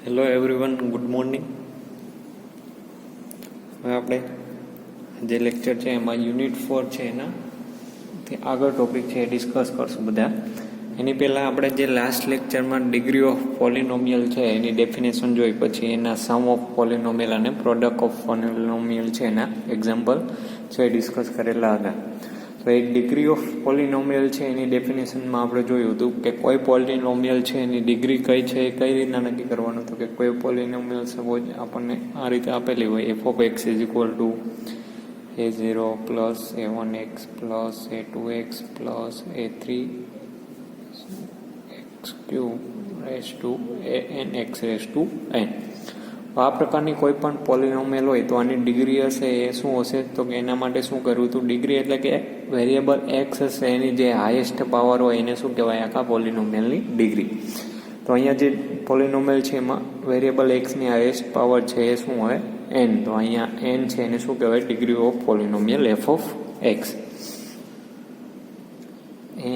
Hello everyone, good morning. હવે આપણે જે લેક્ચર છે એમાં યુનિટ 4 છે એના આગળ ટોપિક છે એ ડિસ્કસ કરશું બધા. એની પહેલાં આપણે જે લાસ્ટ લેક્ચરમાં ડિગ્રી ઓફ પોલિનોમિયલ છે એની ડેફિનેશન જોઈ, પછી એના સમ ઓફ પોલિનોમિયલ અને પ્રોડક્ટ ઓફ પોલિનોમિયલ છે એના એક્ઝામ્પલ છે એ ડિસ્કસ કરેલા હતા. તો એક ડિગ્રી ઓફ પોલિનોમિયલ છે એની ડેફિનેશનમાં આપણે જોયું હતું કે કોઈ પોલિનોમિયલ છે એની ડિગ્રી કઈ છે એ કઈ રીતના નક્કી કરવાનું. તો કે કોઈ પોલિનોમિયલ સપોઝ આપણને આ રીતે આપેલી હોય, F of x is equal two a0 plus a1x plus a2x plus a3 x cube raise to an x raise to n. આ પ્રકારની કોઈ પણ પોલિનોમિયલ હોય તો આની ડિગ્રી હશે એ શું હશે? તો કે એના માટે શું કરવું હતું? ડિગ્રી એટલે કે વેરિયેબલ એક્સ હશે એની જે હાઈએસ્ટ પાવર હોય એને શું કહેવાય? આખા પોલિનોમિયલની ડિગ્રી. તો અહીંયા જે પોલિનોમિયલ છે એમાં વેરિયેબલ એક્સની હાઈએસ્ટ પાવર છે એ શું હોય? n. તો અહીંયા n છે એને શું કહેવાય? Degree of polynomial F of X.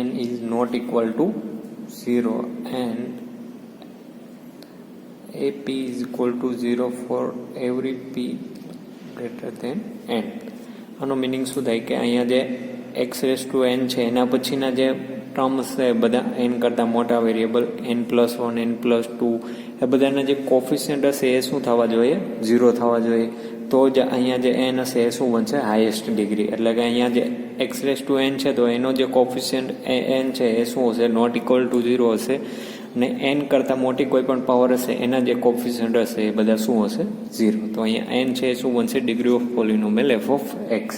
n is not equal to 0 and ap is equal to 0 for every p greater than n. આનો મિનિંગ શું થાય કે અહીંયા જે x રેસ ટુ n છે એના પછીના જે ટર્મ્સ છે બધા n કરતાં મોટા વેરિયેબલ n+1 n+2 એ બધાના જે કોફિશિયન્ટ હશે એ શું થવા જોઈએ? 0 થવા જોઈએ. તો જ અહીંયા જે n હશે એ શું બનશે? Highest degree. એટલે કે અહીંયા જે x રેસ ટુ n છે તો એનો જે કોફિશિયન્ટ n છે એ શું હશે? નોટ ઇક્વલ ટુ 0 હશે. અને n કરતાં મોટી કોઈ પણ પાવર હશે એના જે કોફિશિયન્ટ હશે એ બધા શું હશે? 0. તો અહીંયા n છે એ શું બનશે? Degree of polynomial F of x.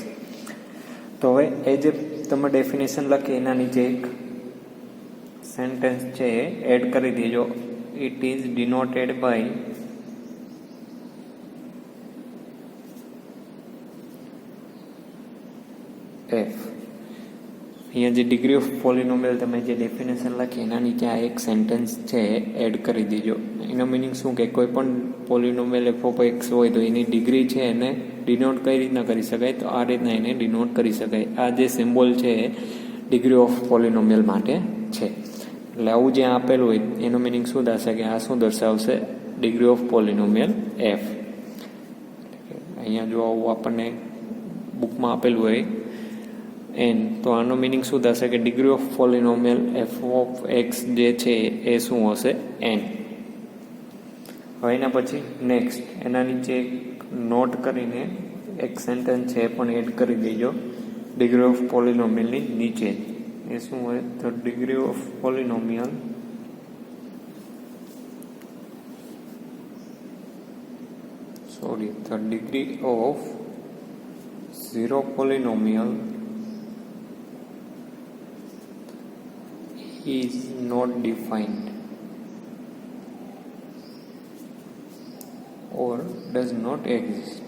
તો હવે એ જે તમે ડેફિનેશન લખી એના નીચે એક સેન્ટેન્સ છે એ એડ કરી દેજો. It is denoted by F. અહીંયા જે ડિગ્રી ઓફ પોલિનોમિયલ તમે જે ડેફિનેશન લખી એના નીચે આ એક સેન્ટેન્સ છે એડ કરી દીજો. એનો મિનિંગ શું કે કોઈ પણ પોલિનોમિયલ એફ ઓફ એક્સ હોય તો એની ડિગ્રી છે એને ડિનોટ કઈ રીતના કરી શકાય? તો આ રીતના એને ડિનોટ કરી શકાય. આ જે સિમ્બોલ છે એ ડિગ્રી ઓફ પોલિનોમિયલ માટે છે. એટલે આવું જે આપેલું હોય એનો મિનિંગ શું થશે કે આ શું દર્શાવશે? Degree of polynomial F. અહીંયા જો આવું આપણને બુકમાં આપેલું હોય n, તો આનો મિનિંગ શું થશે કે degree of polynomial F of x જે છે એ શું હશે? n. હવે એના પછી નેક્સ્ટ એના નીચે એક નોટ કરીને એક સેન્ટેન્સ છે એ પણ એડ કરી દેજો ડિગ્રી ઓફ પોલિનોમિયલની નીચે. એ શું હોય? તો degree of પોલિનોમિયલ the degree of zero polynomial is not defined or does not exist.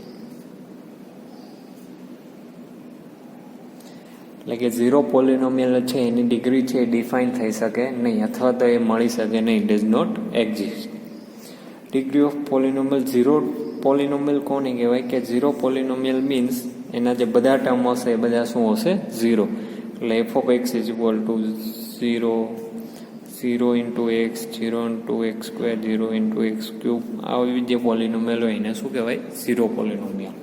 એટલે કે ઝીરો પોલિનોમિયલ છે એની ડિગ્રી છે એ ડિફાઇન થઈ શકે નહીં અથવા તો એ મળી શકે નહીં. Does not exist. Degree of polynomial zero polynomial કોને કહેવાય? કે ઝીરો પોલિનોમિયલ મીન્સ એના જે બધા ટર્મ હશે એ બધા શું હશે? 0. એટલે F of x is equal to 0, 0 into x, 0 into x square, 0 into x cube. આવી જે પોલિનોમિયલ હોય એને શું કહેવાય? ઝીરો પોલિનોમિયલ.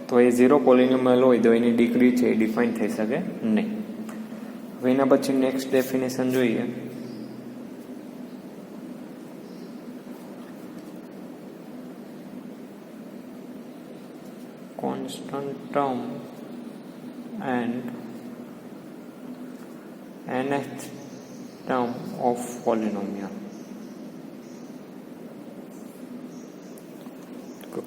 તો એ ઝીરો પોલિનોમિયલ હોય તો એની ડિગ્રી છે એ ડિફાઇન થઈ શકે નહીં. હવે એના પછી નેક્સ્ટ ડેફિનેશન જોઈએ. constant term and nth term of polynomial.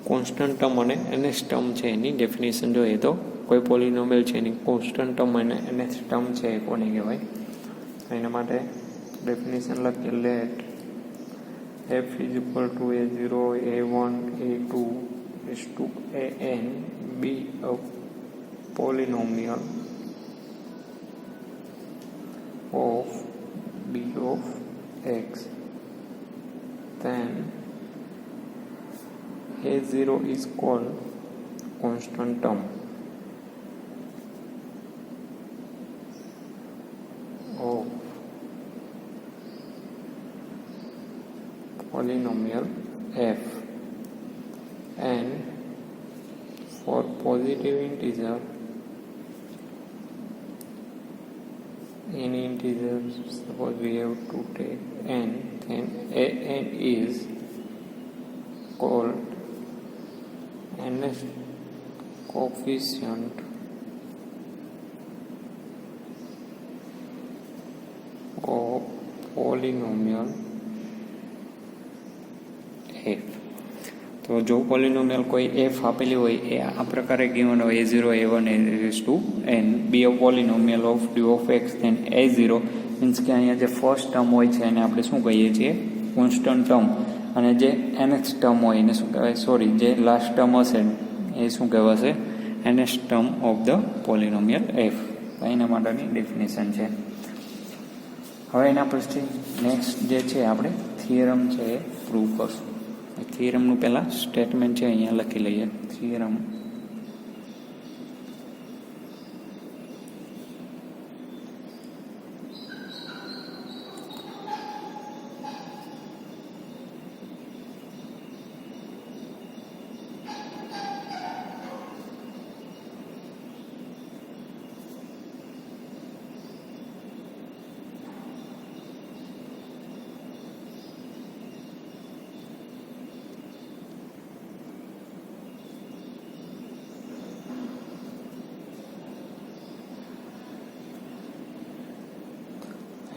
Constant term અને nth ટર્મ છે એની ડેફિનેશન જોઈએ તો કોઈ પોલિનોમિયલ છે એની કોન્સ્ટન્ટ ટર્મ અને nth ટર્મ છે એ કોને કહેવાય? એના માટે ડેફિનેશન લખીએ. Let f is equal to a0, a1, a2 is to an be a polynomial of d of x, then a0 is called constant term of polynomial f, and for positive integer, any integer, suppose we have to take n, then an is called nth coefficient of polynomial f. તો જો પોલિનોમિયલ કોઈ F આપેલી હોય એ આ પ્રકારે given હોય a0 a1 n be a polynomial of D of X then a0 means કે અહીંયા જે ફર્સ્ટ ટર્મ હોય છે એને આપણે શું કહીએ છીએ, કોન્સ્ટન્ટ ટર્મ, અને જે nth ટર્મ હોય એને શું કહેવાય, સોરી, જે લાસ્ટ ટર્મ હશે એ શું કહેવાશે, nth term of the પોલિનોમિયલ F. એના માટેની ડેફિનેશન છે. હવે એના પછી નેક્સ્ટ જે છે આપણે થિયરમ છે એ પ્રૂવ કરશું. થિયરમનું પહેલાં સ્ટેટમેન્ટ છે અહીંયા લખી લઈએ. થિયરમ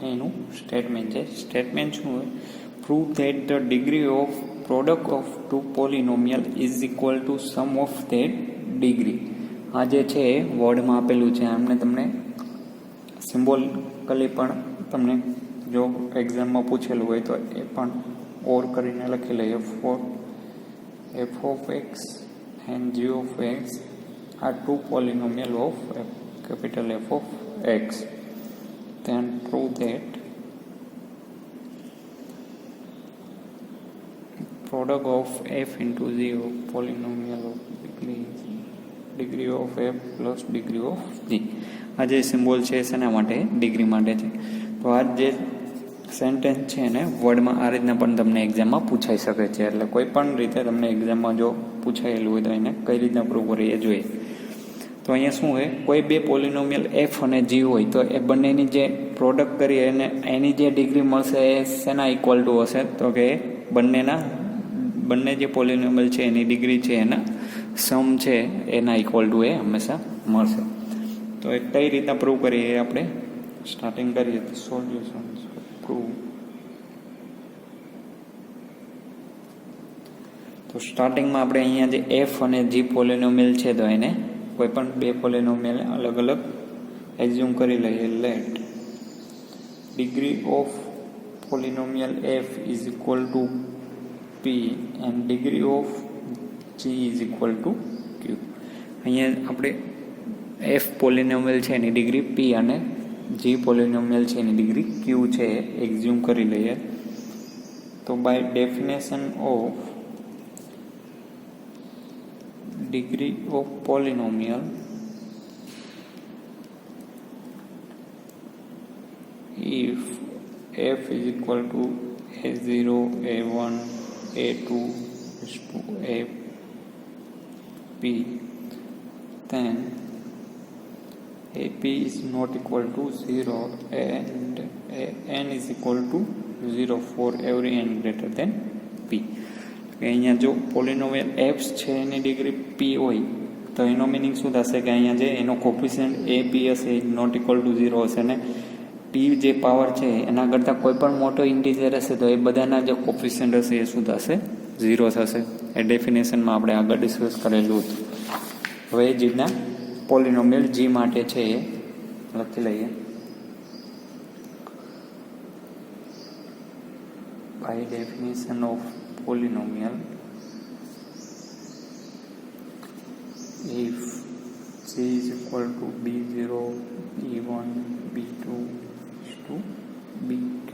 એનું સ્ટેટમેન્ટ છે. સ્ટેટમેન્ટ શું હોય, prove that the degree of product of two polynomial is equal to sum of that degree. આ જે છે વર્ડમાં આપેલું છે, આમને તમને સિમ્બોલિકલી પણ તમને જો એક્ઝામમાં પૂછેલું હોય તો એ પણ ઓર કરીને લખી લઈએ. For F of X and G of X are two polynomial of capital F of x, then prove that product of f into g of polynomial of degree of f plus degree of g. આ જે symbol છે શેના માટે, degree માટે છે. તો આ જે સેન્ટેન્સ છે ને વર્ડમાં આ રીતના પણ તમને એક્ઝામમાં પૂછાઈ શકે છે. એટલે કોઈ પણ રીતે તમને એક્ઝામમાં જો પૂછાયેલું હોય તો એને કઈ રીતના પ્રૂવ કરીએ જોઈએ. તો અહીંયા શું હોય, કોઈ બે પોલિનોમિયલ એફ અને જી હોય તો એ બંનેની જે પ્રોડક્ટ કરીએ અને એની જે ડિગ્રી મળશે એ શેના ઇક્વલ ટુ હશે, તો કે બંને જે પોલિનોમિયલ છે એની ડિગ્રી છે એના સમ છે એના ઇક્વલ ટુ એ હંમેશા મળશે. તો એ કઈ રીતના પ્રૂવ કરીએ એ આપણે સ્ટાર્ટિંગ કરીએ. તો સોલ્યુશન પ્રૂવ. તો સ્ટાર્ટિંગમાં આપણે અહીંયા જે એફ અને જી પોલિનોમિયલ છે તો એને કોઈ પણ બે પોલિનોમિયલ અલગ અલગ એઝ્યુમ કરી લઈએ. Let degree of polynomial f is equal to p and degree of g is equal to q. અહીંયા આપણે એફ પોલિનોમિયલ છે એની ડિગ્રી પી અને જી પોલિનોમિયલ છે એની ડિગ્રી ક્યુ છે એઝ્યુમ કરી લઈએ. તો by definition of degree of polynomial if f is equal to a0 a1 a2 to ap, then ap is not equal to 0 and n is equal to 0 for every n greater than p. અહીંયા જો પોલિનોમિયલ F છે એની degree પી હોય તો એનો meaning શું થશે કે અહીંયા જે એનો કોફિશિયન્ટ એ પી હશે એ નોટ ઇક્વલ ટુ 0 હશે અને પી જે પાવર છે એના કરતાં કોઈ પણ મોટો ઇન્ટીજર હશે તો એ બધાના જે કોફિશિયન્ટ હશે એ શું થશે, 0 થશે. એ ડેફિનેશનમાં આપણે આગળ ડિસ્કસ કરેલું હતું. હવે એ જ રીતના પોલિનોમિયલ જી માટે છે એ લખી લઈએ. By definition of polynomial if c is equal to b0 b1 b2 to bq,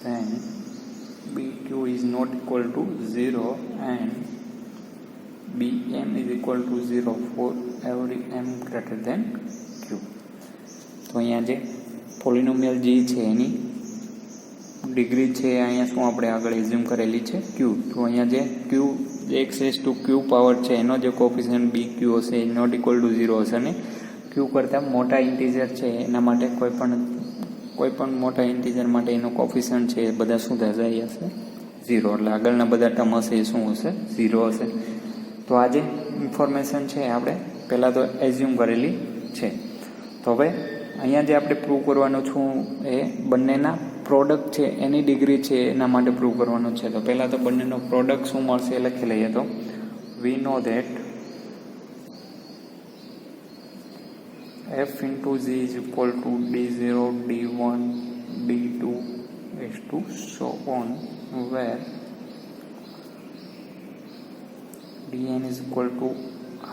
then bq is not equal to 0 and bm is equal to 0 for every m greater than q. તો અહીંયા જે પોલિનોમિયલ g છે એની degree છે અહીંયા શું આપણે આગળ એઝ્યુમ કરેલી છે ક્યુ. તો અહીંયા જે q x raise to q power છે એનો જે કોફિશિયન્ટ બી ક્યુ હશે એ નોટ ઇક્વલ ટુ 0 હશે અને ક્યુ કરતાં મોટા ઇન્ટીજર છે એના માટે કોઈ પણ મોટા ઇન્ટીજર માટે એનો કોફિશિયન્ટ છે એ બધા શું થશે એ હશે 0. એટલે આગળના બધા ટર્મ હશે એ શું હશે 0 હશે. તો આ જે ઇન્ફોર્મેશન છે આપણે પહેલાં તો એઝ્યુમ કરેલી છે. તો હવે અહીંયા જે આપણે પ્રૂવ કરવાનું છું એ બંનેના પ્રોડક્ટ છે એની ડિગ્રી છે એના માટે પ્રૂવ કરવાનું છે. તો પહેલાં તો બંનેનો પ્રોડક્ટ શું મળશે એ લખી લઈએ. તો વી know that f into g is equal to d0 d1 d2 s2 so on, where dn is equal to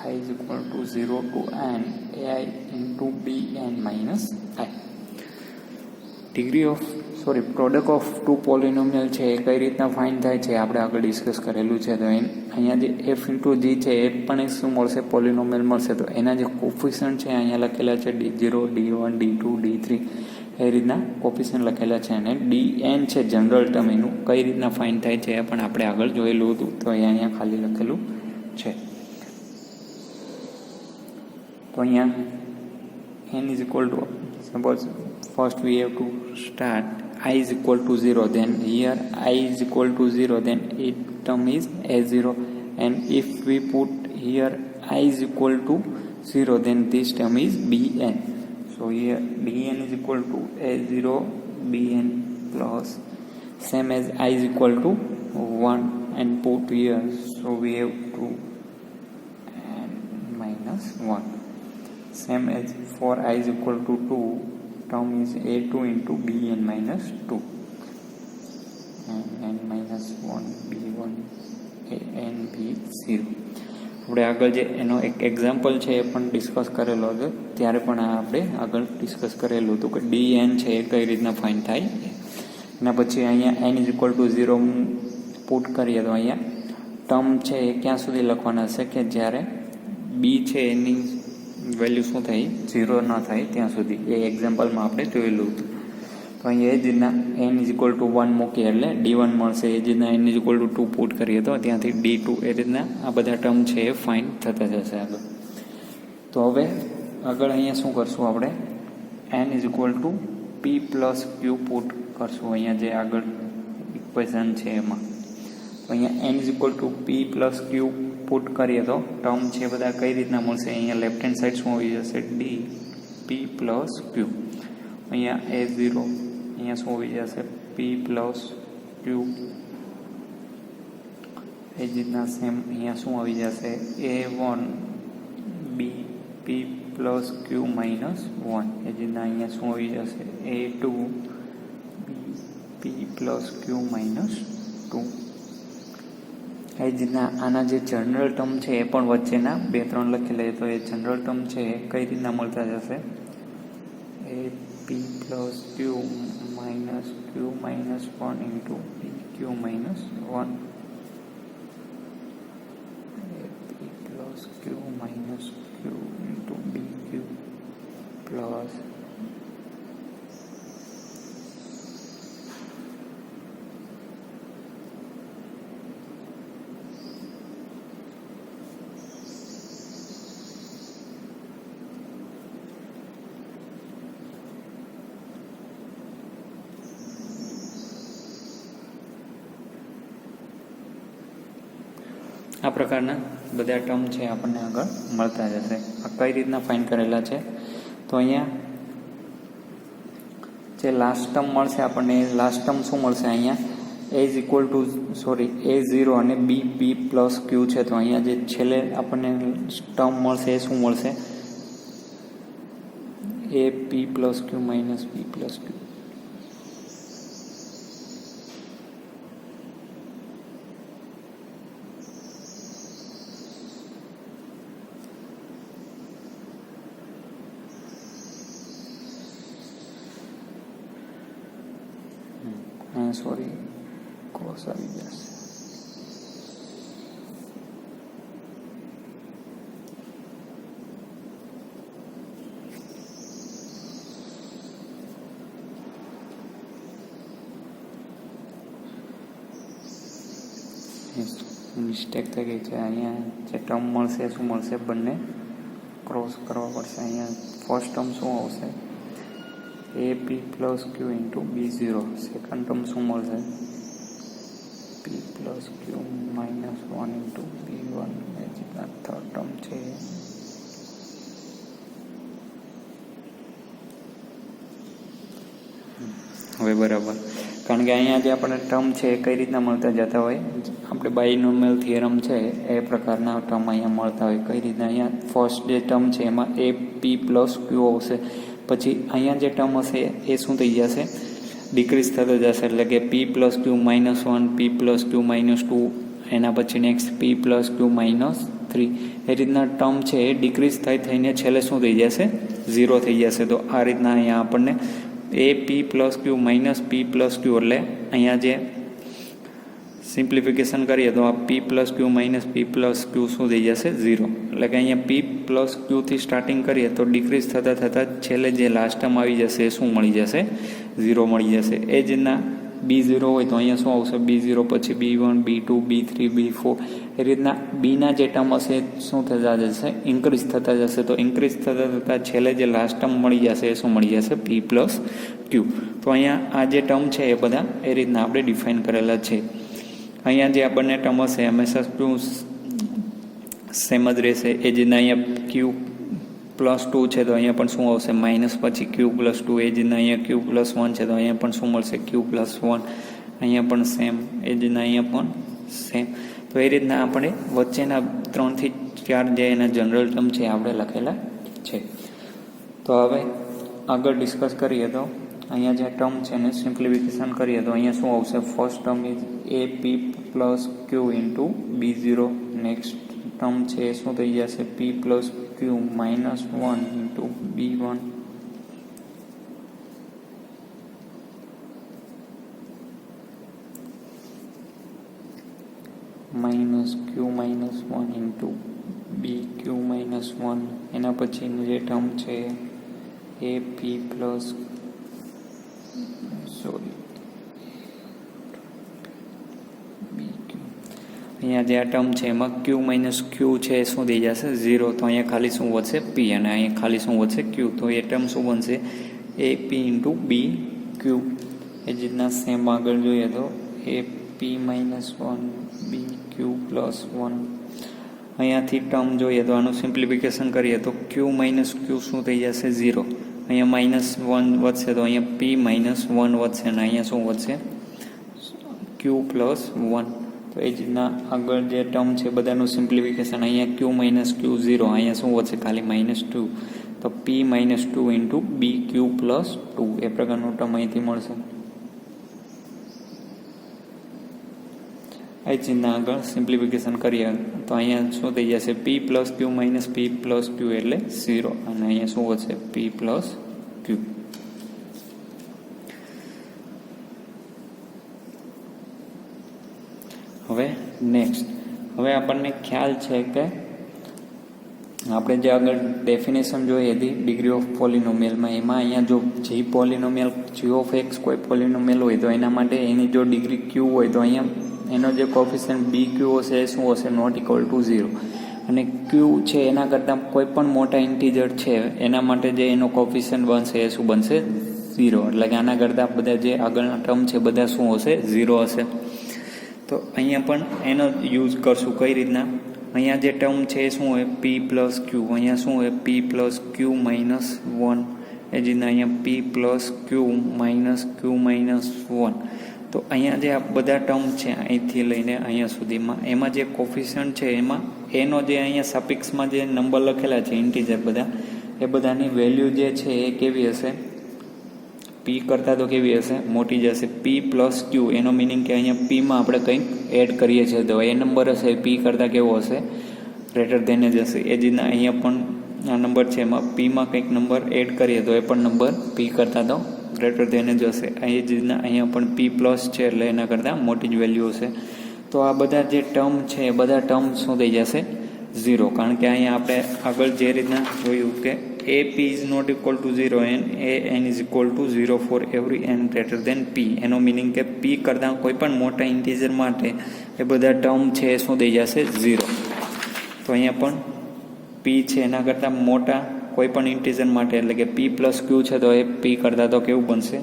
I is equal to 0 to n ai into bn minus I. Product of two polynomial છે એ કઈ રીતના find થાય છે આપણે આગળ discuss કરેલું છે. તો અહીંયા જે એફ ઇન્ટુ જી છે એ પણ એક શું મળશે પોલિનોમિયલ મળશે. તો એના જે કોફિશિયન્ટ છે અહીંયા લખેલા છે d0 d1 d2 d3 એ રીતના કોફિશિયન્ટ લખેલા છે. અને dn છે જનરલ ટર્મ એનું કઈ રીતના ફાઇન્ડ થાય છે એ પણ આપણે આગળ જોયેલું હતું. તો અહીંયા ખાલી લખેલું છે. તો અહીંયા n is equal to, suppose first we have to start I is equal to 0, then here I is equal to 0, then it term is a0, and if we put here I is equal to 0, then this term is bn. So here bn is equal to a0 bn plus same as I is equal to 1 and put here, so we have 2 and minus 1. Same as for I is equal to 2, term is a2 into bn minus 2 and n minus 1 b1 an b0. આપણે આગળ જે એનો એક example છે એ પણ discuss કરેલો હતો. ત્યારે પણ આપણે આગળ ડિસ્કસ કરેલું હતું કે dn છે એ કઈ રીતના ફાઇન્ડ થાય. એના પછી અહીંયા n is equal to 0 put કરીએ તો અહીંયા ટર્મ છે એ ક્યાં સુધી લખવાના હશે કે જ્યારે b છે એની વેલ્યુ શું થાય 0 ન થાય ત્યાં સુધી. એ એક્ઝામ્પલમાં આપણે જોયેલું હતું. તો અહીંયા એ જ રીતના n ઇઝ ઇક્વલ ટુ 1 મૂકીએ એટલે d1 મળશે. એ જ રીતના n is equal two 2 put કરીએ તો ત્યાંથી d2. એ રીતના આ બધા ટર્મ છે એ ફાઇન્ડ થતા જશે આગળ. તો હવે આગળ અહીંયા શું કરશું આપણે n is equal two p plus Q put કરશું અહીંયા જે આગળ ઇક્વેશન છે એમાં. તો અહીંયા n is equal two p plus Q put કરીએ તો ટર્મ છે બધા કઈ રીતના મળશે. અહીંયા લેફ્ટ હેન્ડ સાઈડ શું આવી જશે d p પ્લસ ક્યુ. અહીંયા a0 અહીંયા શું આવી જશે p પ્લસ ક્યુ. એ જ રીતના સેમ અહીંયા શું આવી જશે a1 b p plus q minus 1. એ જ રીતના અહીંયા શું આવી જશે a2 b p plus q minus 2. એ જ રીતના આના જે જનરલ ટર્મ છે એ પણ વચ્ચેના 2-3 લખી લઈએ તો એ જનરલ ટર્મ છે એ કઈ રીતના મળતા જશે એ p plus q minus 1 into p ક્યુ minus 1 p plus q minus ક્યુ ઇન્ટુ b ક્યુ પ્લસ આ પ્રકારના બધા ટર્મ છે આપણને આગળ મળતા જશે. આ કઈ રીતના ફાઇન્ડ કરેલા છે તો અહીંયા જે લાસ્ટ ટર્મ મળશે આપણને લાસ્ટ ટર્મ શું મળશે અહીંયા a is equal two a0 અને b p પ્લસ ક્યુ છે. તો અહીંયા જે છેલ્લે આપણને ટર્મ મળશે એ શું મળશે a p plus q minus p plus Q. Cross આવી જશે. મિસ્ટેક થઈ ગઈ છે. અહીંયા જે ટર્મ મળશે શું મળશે, બંને ક્રોસ કરવા પડશે. અહીંયા ફર્સ્ટ ટર્મ શું આવશે, એ p plus q into B0. Second term શું મળશે, p plus q minus 1 into B1. એ રીતના થર્ડ ટર્મ છે. હવે બરાબર, કારણ કે અહીંયા જે આપણે ટર્મ છે એ કઈ રીતના મળતા જતા હોય, આપણે બાયનોમિયલ થિયરમ છે એ પ્રકારના ટર્મ અહીંયા મળતા હોય. કઈ રીતના, અહીંયા ફર્સ્ટ જે ટર્મ છે એમાં એ પી પ્લસ ક્યુ આવશે. પછી અહીંયા જે ટર્મ હશે એ શું થઈ જશે, ડિક્રીઝ થતો જશે. એટલે કે પી પ્લસ ક્યુ -1, પી પ્લસ ક્યુ -2, એના પછી નેક્સ્ટ પી પ્લસ ક્યુ -3. એ રીતના ટર્મ છે એ ડિક્રીઝ થઈને છેલ્લે શું થઈ જશે, 0 થઈ જશે. તો આ રીતના અહીંયા આપણને એ પી પ્લસ ક્યુ માઇનસ પી પ્લસ ક્યુ, એટલે અહીંયા જે સિમ્પ્લિફિકેશન કરીએ તો આ પી પ્લસ ક્યુ માઇનસ પી પ્લસ ક્યુ શું થઈ જશે, 0. એટલે કે અહીંયા પી પ્લસ ક્યુથી સ્ટાર્ટિંગ કરીએ તો ડિક્રીઝ થતાં થતાં છેલ્લે જે લાસ્ટ ટર્મ આવી જશે એ શું મળી જશે, 0 મળી જશે. એ જ રીતના B0 હોય તો અહીંયા શું આવશે, B0 પછી B1, B2, B3, B4. એ રીતના બીના જે ટર્મ હશે શું થતા જશે, ઇન્ક્રીઝ થતા જશે. તો ઇન્ક્રીઝ થતાં થતાં છેલ્લે જે લાસ્ટ ટર્મ મળી જશે એ શું મળી જશે, P પ્લસ ક્યુ. તો અહીંયા આ જે ટર્મ છે એ બધા એ રીતના આપણે ડિફાઇન કરેલા છે. અહીંયા જે આ બંને ટર્મ હશે હંમેશા શું સેમ જ રહેશે. એ જ રીતના અહીંયા ક્યુ +2 છે તો અહીંયા પણ શું આવશે, માઇનસ પછી ક્યુ +2. એ જ રીતના અહીંયા ક્યુ +1 છે તો અહીંયા પણ શું મળશે, ક્યુ +1. અહીંયા પણ સેમ. એ જ રીતના અહીંયા પણ સેમ. તો એ રીતના આપણે વચ્ચેના 3 થી 4 જે એના જનરલ ટર્મ છે આપણે લખેલા છે. તો હવે આગળ ડિસ્કસ કરીએ તો અહીંયા જે ટર્મ છે એને સિમ્પ્લિફિકેશન કરીએ તો અહીંયા શું આવશે, first term is A p plus q into B0. Next term છે શું થઈ જશે, પી પ્લસ ક્યુ -1 into B1. -q -1 into BQ -1. એના પછીનું જે ટર્મ છે એ પી પ્લસ અહીંયા જે આ ટર્મ છે એમાં Q માઇનસ Q છે શું થઈ જશે, 0. તો અહીંયા ખાલી શું વધશે, P, અને અહીંયા ખાલી શું વધશે, Q. તો એ ટર્મ શું બનશે, એ પી ઇન્ટુ BQ. એ જ રીતના સેમ આગળ જોઈએ તો એ પી -1 BQ +1. અહીંયાથી ટર્મ જોઈએ તો આનું સિમ્પ્લિફિકેશન કરીએ તો Q માઇનસ Q શું થઈ જશે, 0. અહીંયા -1 વધશે તો અહીંયા P -1 વધશે, અને અહીંયા શું વધશે, Q +1. તો એ જ રીતના આગળ જે ટર્મ છે બધાનું સિમ્પ્લિફિકેશન. અહીંયા Q -Q 0, અહીંયા શું વધશે, ખાલી -2. તો P -2 ઇન્ટુ BQ +2. એ પ્રકારનું ટર્મ અહીંથી મળશે. એ જ રીતના આગળ સિમ્પ્લિફિકેશન કરીએ તો અહીંયા શું થઈ જશે, P plus Q minus P plus Q એટલે 0, અને અહીંયા શું વધશે, P પ્લસ Q. હવે નેક્સ્ટ, હવે આપણને ખ્યાલ છે કે આપણે જે આગળ ડેફિનેશન જોઈએ હતી ડિગ્રી ઓફ પોલિનોમિયલમાં, એમાં અહીંયા જો જે પોલિનોમિયલ g(x) કોઈ પોલિનોમિયલ હોય તો એના માટે એની જો ડિગ્રી Q હોય તો અહીંયા એનો જે કોફિશિયન્ટ BQ હશે એ શું હશે, નોટ ઇક્વલ ટુ 0. અને Q છે એના કરતાં કોઈ પણ મોટા ઇન્ટીજર છે એના માટે જે એનો કોફિશિયન્ટ બનશે એ શું બનશે, 0. એટલે કે આના કરતાં બધા જે આગળના ટર્મ છે બધા શું હશે, 0 હશે. તો અહીંયા પણ એનો યુઝ કરશું. કઈ રીતના, અહીંયા જે ટર્મ છે એ શું હોય, P પ્લસ Q. અહીંયા શું હોય, P પ્લસ Q -1. એ જ રીતના અહીંયા P plus Q minus Q -1. તો અહીંયા જે આ બધા ટર્મ છે અહીંથી લઈને અહીંયા સુધીમાં એમાં જે કોફિશિયન્ટ છે એમાં એનો જે અહીંયા સફિક્સમાં જે નંબર લખેલા છે ઇન્ટીજર બધા, એ બધાની વેલ્યુ જે છે એ કેવી હશે, P કરતાં તો કેવી હશે, મોટી જ હશે. P પ્લસ Q એનો મિનિંગ કે અહીંયા Pમાં આપણે કંઈક એડ કરીએ છીએ તો એ નંબર હશે P કરતાં કેવો હશે, ગ્રેટર દેન જ હશે. એ જ રીતના અહીંયા પણ આ નંબર છે એમાં Pમાં કંઈક નંબર એડ કરીએ તો એ પણ નંબર P કરતાં તો ગ્રેટર દેન જ હશે. એ જ રીતના અહીંયા પણ P પ્લસ છે એટલે એના કરતાં મોટી જ વેલ્યુ હશે. તો આ બધા જે ટર્મ છે એ બધા ટર્મ શું થઈ જશે, 0. કારણ કે અહીંયા આપણે આગળ જે રીતના જોયું કે a p is not equal to 0 and a n is equal to 0 for every n greater than p. એનો મિનિંગ કે p કરતાં કોઈ પણ મોટા ઇન્ટીજર માટે એ બધા ટર્મ છે એ શું થઈ જશે 0. તો અહીંયા પણ p છે એના કરતાં મોટા કોઈ પણ ઇન્ટીજર માટે એટલે કે p પ્લસ q છે તો એ p કરતાં તો કેવું બનશે,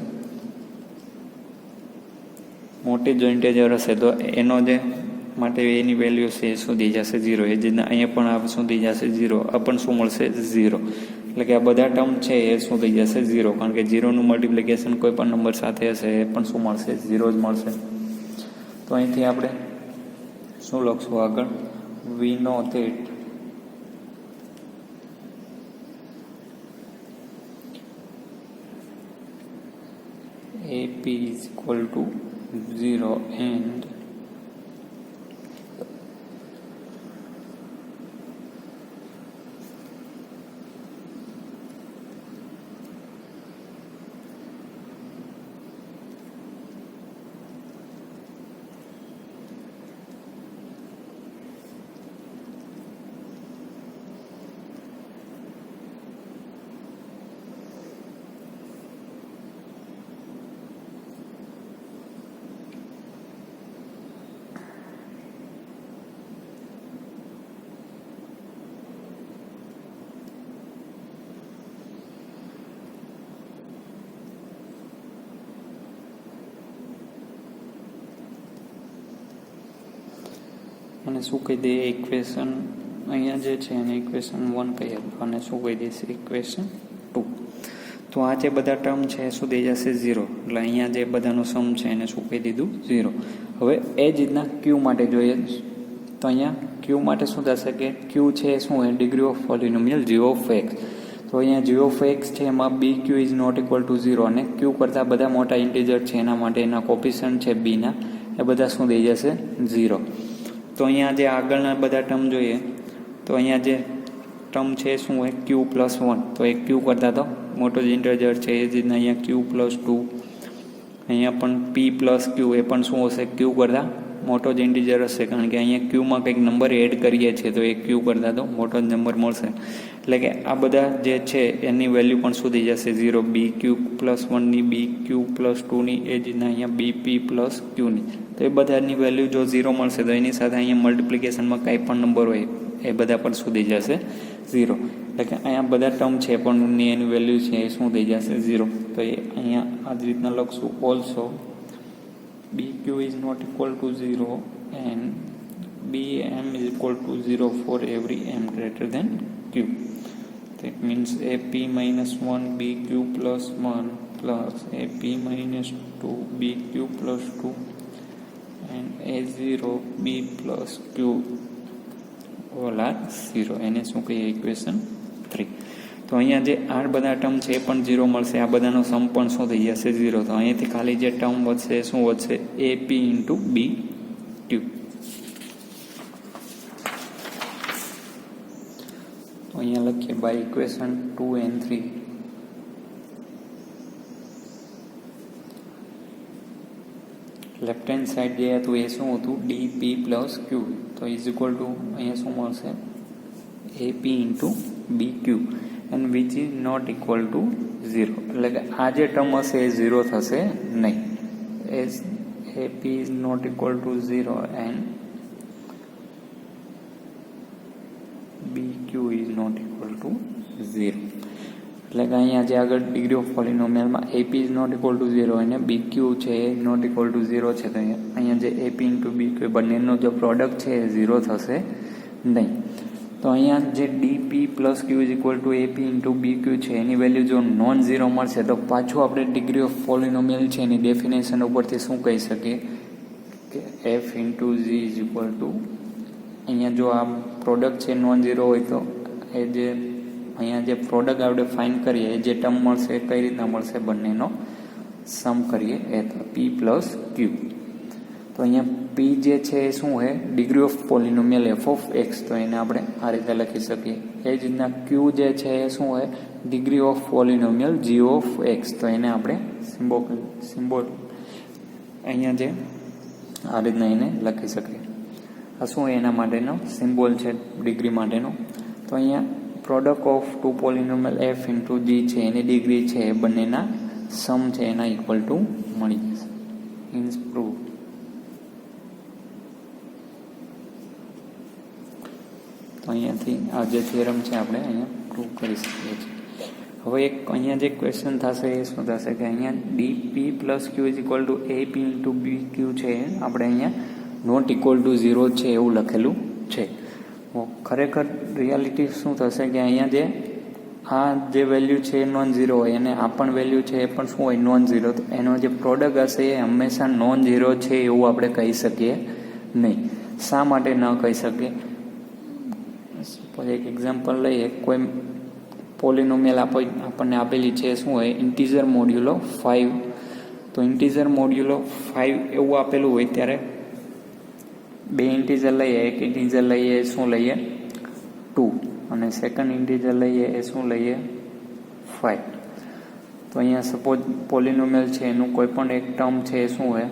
મોટી જો ઇન્ટીજર હશે તો એનો જે માટે એની વેલ્યુ છે એ શું થઈ જશે 0. એ જ રીતના અહીંયા પણ આ શું થઈ જશે 0. આ પણ શું મળશે 0. એટલે કે આ બધા ટર્મ છે એ શું થઈ જશે 0, કારણ કે 0નું મલ્ટિપ્લિકેશન કોઈ પણ નંબર સાથે હશે એ પણ શું મળશે 0 જ મળશે. તો અહીંથી આપણે શું લખશું આગળ, વી know that AP is equal to 0 and અને શું કહી દઈએ ઇક્વેશન અહીંયા જે છે એને ઇક્વેશન 1 કહીએ અને શું કહી દઈશું ઇક્વેશન 2. તો આ જે બધા ટર્મ છે એ શું થઈ જશે 0. એટલે અહીંયા જે બધાનો સમ છે એને શું કહી દીધું 0. હવે એ જ રીતના ક્યુ માટે જોઈએ તો અહીંયા ક્યુ માટે શું થશે કે ક્યુ છે શું હોય, degree of પોલિનોમિયલ g of x. તો અહીંયા g ઓફ x છે એમાં બી Q is not equal to 0 અને ક્યુ કરતાં બધા મોટા ઇન્ટીજર છે એના માટે એના કોફિશિયન્ટ છે બીના એ બધા શું થઈ જશે 0. તો અહીંયા જે આગળના બધા ટર્મ જોઈએ તો અહીંયા જે ટર્મ છે શું હોય ક્યુ પ્લસ 1. તો એ ક્યુ કરતાં તો મોટો જ ઇન્ટીજર છે. એ જ રીતના અહીંયા ક્યુ પ્લસ 2, અહીંયા પણ પી પ્લસ ક્યુ એ પણ શું હશે ક્યુ કરતાં મોટો જ ઇન્ટીજર હશે, કારણ કે અહીંયા ક્યુમાં કંઈક નંબર એડ કરીએ છીએ તો એ ક્યુ કરતાં તો મોટો જ નંબર મળશે. એટલે કે આ બધા જે છે એની વેલ્યુ પણ શું થઈ જશે 0. બી ક્યુ પ્લસ 1ની, બી ક્યુ પ્લસ 2ની, એ જ રીતના અહીંયા બી પી પ્લસ ક્યુની. તો એ બધાની વેલ્યુ જો 0 મળશે તો એની સાથે અહીંયા મલ્ટિપ્લિકેશનમાં કાંઈ પણ નંબર હોય એ બધા પણ શું થઈ જશે 0. એટલે કે અહીંયા બધા ટર્મ છે પણ એની વેલ્યુ છે એ શું થઈ જશે 0. તો એ અહીંયા આ જ રીતના લખશું, also B Q is not equal to 0 and B M is equal to 0 for every M greater than Q. That means AP minus 1 BQ plus 1 plus AP minus 2 BQ plus 2 and A0 B plus Q all are 0. એને શું કહીએ equation 3. તો અહીંયા જે આ બધા term છે એ પણ 0 મળશે, આ બધાનો સમ પણ શું થઈ જશે 0. તો અહીંયાથી ખાલી જે ટર્મ વધશે શું વધશે AP ઇન્ટુ BQ. તો અહીંયા લખીએ by equation 2 and 3. Left hand side જે હતું એ શું હતું ડીપી પ્લસ ક્યુ. તો ઇઝ ઇક્વલ ટુ અહીંયા શું મળશે AP into B Q and which is not equal to 0. એટલે કે આ જે ટર્મ હશે એ 0 થશે નહીં. As AP is not equal to 0 and BQ is not equal to 0. એટલે કે અહીંયા જે આગળ ડિગ્રી ઓફ પોલિનોમિયલમાં AP is not equal to 0 અને BQ છે એ not equal to 0 છે. તો અહીંયા જે AP ઇન્ટુ BQ બંનેનો જે પ્રોડક્ટ છે એ 0 થશે નહીં. તો અહીંયા જે DP plus Q is equal two AP into BQ છે એની વેલ્યુ જો નોન 0 મળશે તો પાછું આપણે ડિગ્રી ઓફ પોલિનોમિયલ છે એની ડેફિનેશન ઉપરથી શું કહી શકીએ કે F into G is equal two અહીંયા જો આ પ્રોડક્ટ છે નોન ઝીરો હોય તો એ જે અહીંયા જે પ્રોડક્ટ આપણે ફાઇન્ડ કરીએ એ જે ટર્મ મળશે એ કઈ રીતના મળશે બંનેનો સમ કરીએ એ તો P પ્લસ Q. તો અહીંયા P જે છે એ શું છે degree of પોલિનોમિયલ F of X. તો એને આપણે આ રીતે લખી શકીએ. એ જ રીતના Q જે છે એ શું છે degree of પોલિનોમિયલ G of X. તો એને આપણે સિમ્બોલ અહીંયા જે આ રીતના એને લખી શકીએ. આ શું એના માટેનો સિમ્બોલ છે ડિગ્રી માટેનો. તો અહીંયા product of two polynomial F into G છે એની ડિગ્રી છે એ બંનેના સમ છે એના ઇક્વલ ટુ મળી જશે. Means prove. તો અહીંયાથી આ જે થિયરમ છે આપણે અહીંયા પ્રૂવ કરી શકીએ છીએ. હવે એક અહીંયા જે ક્વેશ્ચન થશે એ શું થશે કે અહીંયા DP plus Q is equal to AP into B Q છે આપણે અહીંયા નોટ ઇક્વલ ટુ 0 છે એવું લખેલું છે. ખરેખર રિયાલિટી શું થશે કે અહીંયા આ જે વેલ્યુ છે એ નોન ઝીરો હોય અને આ પણ વેલ્યુ છે એ પણ શું હોય નોન ઝીરો. તો એનો જે પ્રોડક્ટ હશે એ હંમેશા નોન ઝીરો છે એવું આપણે કહી શકીએ નહીં. શા માટે ન કહી શકીએ? એક એક્ઝામ્પલ લઈએ. કોઈ પોલિનોમિયલ આપણને આપેલી છે શું હોય ઇન્ટીજર મોડ્યુલો 5. તો ઇન્ટીજર મોડ્યુલો 5 એવું આપેલું હોય ત્યારે બે ઇન્ટીજર લઈએ. એક ઇન્ટીજર લઈએ શું લઈએ 2 અને સેકન્ડ ઇન્ટીજર લઈએ એ શું લઈએ 5. તો અહીંયા સપોઝ પોલિનોમિયલ છે એનું કોઈ પણ એક ટર્મ છે એ શું હોય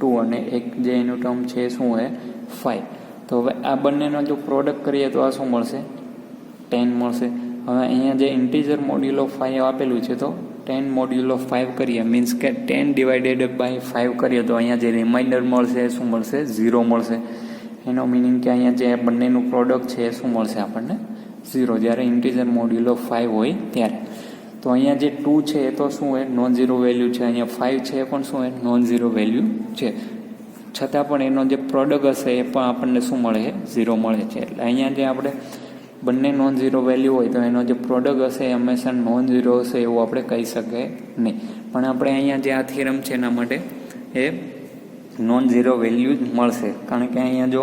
2 અને એક જે એનું ટર્મ છે એ શું હોય 5. તો હવે આ બંનેનો જો પ્રોડક્ટ કરીએ તો આ શું મળશે 10 મળશે. હવે અહીંયા જે ઇન્ટીજર મોડ્યુલો 5 આપેલું છે તો 10 મોડ્યુલો 5 કરીએ મીન્સ કે 10 ડિવાઇડેડ બાય 5 કરીએ તો અહીંયા જે રિમાઇન્ડર મળશે એ શું મળશે 0 મળશે. એનો મિનિંગ કે અહીંયા જે બંનેનું પ્રોડક્ટ છે એ શું મળશે આપણને 0 જ્યારે ઇન્ટીજર મોડ્યુલો 5 હોય ત્યારે. તો અહીંયા જે 2 છે એ તો શું હોય નોન ઝીરો વેલ્યુ છે. અહીંયા 5 છે એ પણ શું હોય નોન ઝીરો વેલ્યુ છે. છતાં પણ એનો જે પ્રોડક્ટ હશે એ પણ આપણને શું મળે છે 0 મળે છે. એટલે અહીંયા જે આપણે બંને નોન ઝીરો વેલ્યુ હોય તો એનો જે પ્રોડક્ટ હશે એ હંમેશા નોન ઝીરો હશે એવું આપણે કહી શકીએ નહીં. પણ આપણે અહીંયા જે આ થિયરમ છે એના માટે એ નોન ઝીરો વેલ્યુ જ મળશે. કારણ કે અહીંયા જો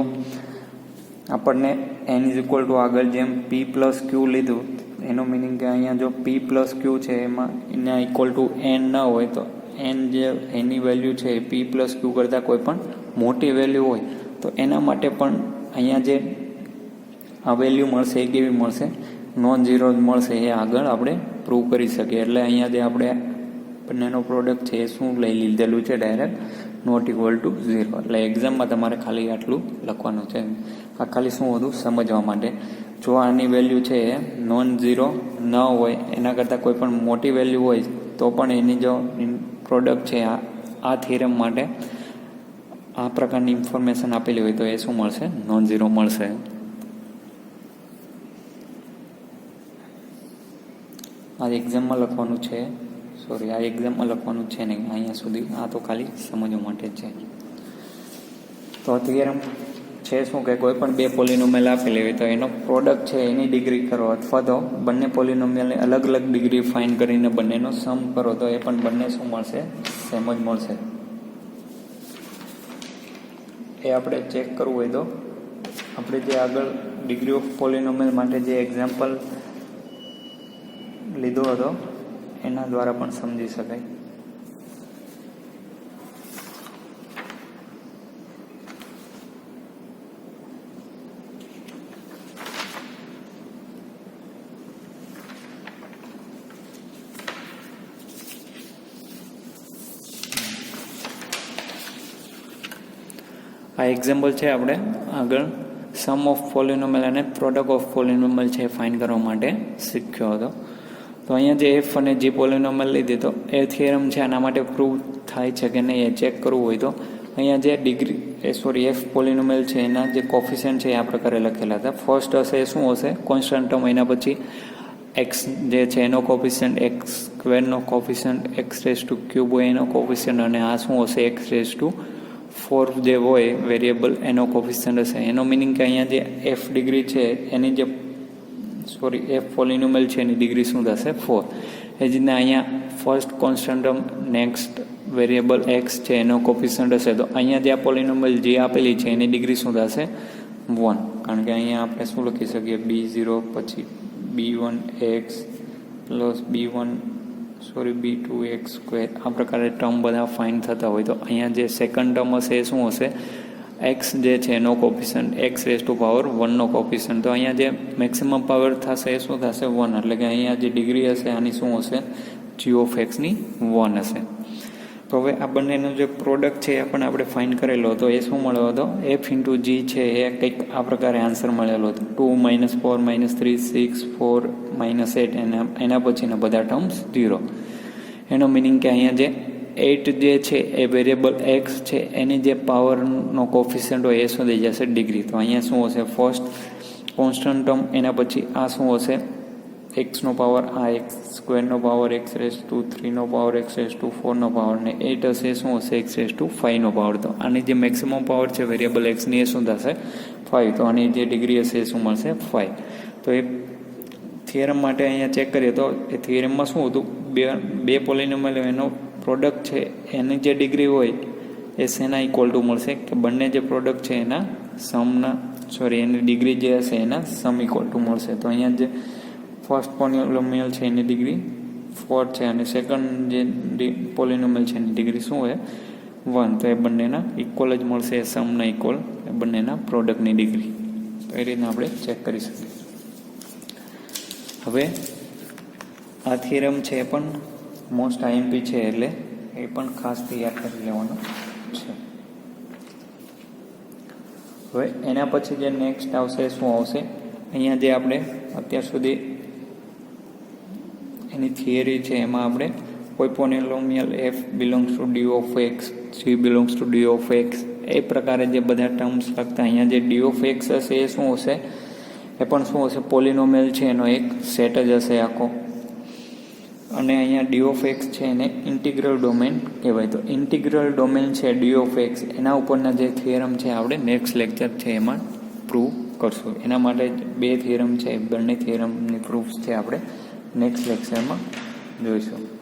આપણને n ઇઝ ઇક્વલ ટુ આગળ જેમ p પ્લસ ક્યુ લીધું એનો મિનિંગ કે અહીંયા જો p પ્લસ ક્યુ છે એમાં એના ઇક્વલ ટુ n ન હોય તો n જે એની વેલ્યુ છે એ p પ્લસ ક્યુ કરતાં કોઈ પણ મોટી વેલ્યુ હોય તો એના માટે પણ અહીંયા જે આ વેલ્યુ મળશે એ કેવી મળશે નોન ઝીરો મળશે. એ આગળ આપણે પ્રૂવ કરી શકીએ. એટલે અહીંયા જે આપણે બંનેનો પ્રોડક્ટ છે એ શું લઈ લીધેલું છે ડાયરેક્ટ નોટ ઇક્વલ ટુ 0. એટલે એક્ઝામમાં તમારે ખાલી આટલું લખવાનું છે. આ ખાલી શું હતું સમજવા માટે. જો આની વેલ્યુ છે એ નોન ઝીરો ન હોય એના કરતાં કોઈ પણ મોટી વેલ્યુ હોય તો પણ એની જો પ્રોડક્ટ છે આ થિયરમ માટે આ પ્રકારની ઇન્ફોર્મેશન આપેલી હોય તો એ શું મળશે નોન ઝીરો મળશે. આ એક્ઝામમાં લખવાનું છે આ એક્ઝામમાં લખવાનું છે નહીં અહીંયા સુધી. આ તો ખાલી સમજવા માટે જ છે. તો થિયરમ છે શું કે કોઈ પણ બે પોલિનોમિયલ આપેલી હોય તો એનો પ્રોડક્ટ છે એની ડિગ્રી કરો અથવા તો બંને પોલિનોમિયલની અલગ અલગ ડિગ્રી ફાઇન્ડ કરીને બંનેનો સમ કરો તો એ પણ બંને શું મળશે સેમ જ મળશે. એ આપણે ચેક કરવું હોય તો આપણે જે આગળ ડિગ્રી ઓફ પોલિનોમિયલ માટે જે એક્ઝામ્પલ લીધો હતો એના દ્વારા પણ સમજી શકાય. આ એક્ઝામ્પલ છે આપણે આગળ સમ ઓફ પોલિનોમિયલ અને પ્રોડક્ટ ઓફ પોલિનોમિયલ છે ફાઇન્ડ કરવા માટે શીખ્યો હતો. તો અહીંયા જે એફ અને જી પોલિનોમિયલ લીધી તો એ થિયરમ છે આના માટે પ્રૂવ થાય છે કે નહીં એ ચેક કરવું હોય તો અહીંયા જે એફ પોલિનોમિયલ છે એના જે કોફિશિયન્ટ છે એ આ પ્રકારે લખેલા હતા. ફર્સ્ટ હશે એ શું હશે કોન્સ્ટન્ટ ટર્મ. એના પછી એક્સ જે છે એનો કોફિશિયન્ટ એક્સ સ્ક્વેરનો coefficient X raise to cube હોય એનો કોફિશિયન્ટ અને આ શું હશે એક્સ રેઝ ટુ 4 જે હોય વેરિયેબલ એનો કોફિશિયન્ટ હશે. એનો મિનિંગ કે અહીંયા જે એફ ડિગ્રી છે એની જે એફ પોલિનોમિયલ છે એની ડિગ્રી શું થશે 4. એ જ રીતે અહીંયા first constant term next variable x છે એનો કોફિશિયન્ટ હશે તો અહીંયા જે આ પોલિનોમિયલ જે આપેલી છે એની ડિગ્રી શું થશે 1. કારણ કે અહીંયા આપણે શું લખી શકીએ b0 પછી b1 x plus b2 x square આ પ્રકારે ટર્મ બધા ફાઇન્ડ થતા હોય તો અહીંયા જે સેકન્ડ ટર્મ હશે એ શું હશે એક્સ જે છે એનો coefficient X raise to power 1નો કોફિશિયન્ટ. તો અહીંયા જે મેક્સિમમ પાવર થશે એ શું થશે 1. એટલે કે અહીંયા જે ડિગ્રી હશે આની શું હશે g ઓફ એક્સની 1 હશે. તો હવે આ બંનેનો જે પ્રોડક્ટ છે એ પણ આપણે ફાઇન્ડ કરેલો હતો. એ શું મળ્યો હતો? એફ ઇન્ટુ જી છે એ કંઈક આ પ્રકારે આન્સર મળેલો હતો. 2 - 4 - 3 6 4 - 8 એના પછીના બધા ટર્મ્સ 0. એનો મિનિંગ કે અહીંયા જે 8 જે છે એ વેરિયેબલ એક્સ છે એની જે પાવરનો કોફિશિયન્ટ હોય એ શું થઈ જશે? ડિગ્રી. તો અહીંયા શું હશે? ફર્સ્ટ કોન્સ્ટન્ટ ટર્મ, એના પછી આ શું હશે? એક્સનો પાવર, આ એક્સ સ્ક્વેરનો power, x⁻³ power, x⁻4 power, ને 8 હશે શું હશે? x⁻5 power. તો આની જે મેક્સિમમ પાવર છે વેરિયેબલ એક્સની એ શું થશે? 5. તો આની જે ડિગ્રી હશે એ શું મળશે? 5. તો એ થિયરમ માટે અહીંયા ચેક કરીએ તો એ થિયરમમાં શું હતું? બે પોલિનોમિયલ એનો પ્રોડક્ટ છે એની જે ડિગ્રી હોય એ શેના ઇક્વલ ટુ મળશે? કે બંને જે પ્રોડક્ટ છે એના સમના એની ડિગ્રી જે હશે એના સમ ઇક્વલ ટુ મળશે. તો અહીંયા જે ફર્સ્ટ પોલિનોમિયલ છે એની ડિગ્રી 4 છે અને સેકન્ડ જે પોલિનોમિયલ છે એની ડિગ્રી શું હોય? 1. તો એ બંનેના ઇક્વલ જ મળશે, એ સમના ઇક્વલ, એ બંનેના પ્રોડક્ટની ડિગ્રી. તો એ રીતના આપણે ચેક કરી શકીએ. હવે આ થિયરમ છે એ પણ મોસ્ટ આઈએમપી છે એટલે એ પણ ખાસ યાદ કરી લેવાનું છે. હવે એના પછી જે નેક્સ્ટ આવશે શું આવશે? અહીંયા જે આપણે અત્યાર સુધી એની થિયરી છે એમાં આપણે કોઈ polynomial F belongs to D of X, G belongs to D of X, એ પ્રકારે જે બધા ટર્મ્સ લખતા અહીંયા જે ડી ઓફ એક્સ હશે એ શું હશે? એ પણ શું હશે? પોલિનોમિયલ છે એનો એક સેટ જ હશે આખો. અને અહીંયા ડી ઓફ એક્સ છે એને ઇન્ટિગ્રલ ડોમેન કહેવાય. તો ઇન્ટિગ્રલ ડોમેન છે ડી ઓફ એક્સ, એના ઉપરના જે થિયરમ છે આપણે નેક્સ્ટ લેક્ચર છે એમાં પ્રૂવ કરશું. એના માટે 2 થિયરમ છે, બંને થિયરમની પ્રૂફ્સ છે આપણે નેક્સ્ટ લેક્ચરમાં જોઈશું.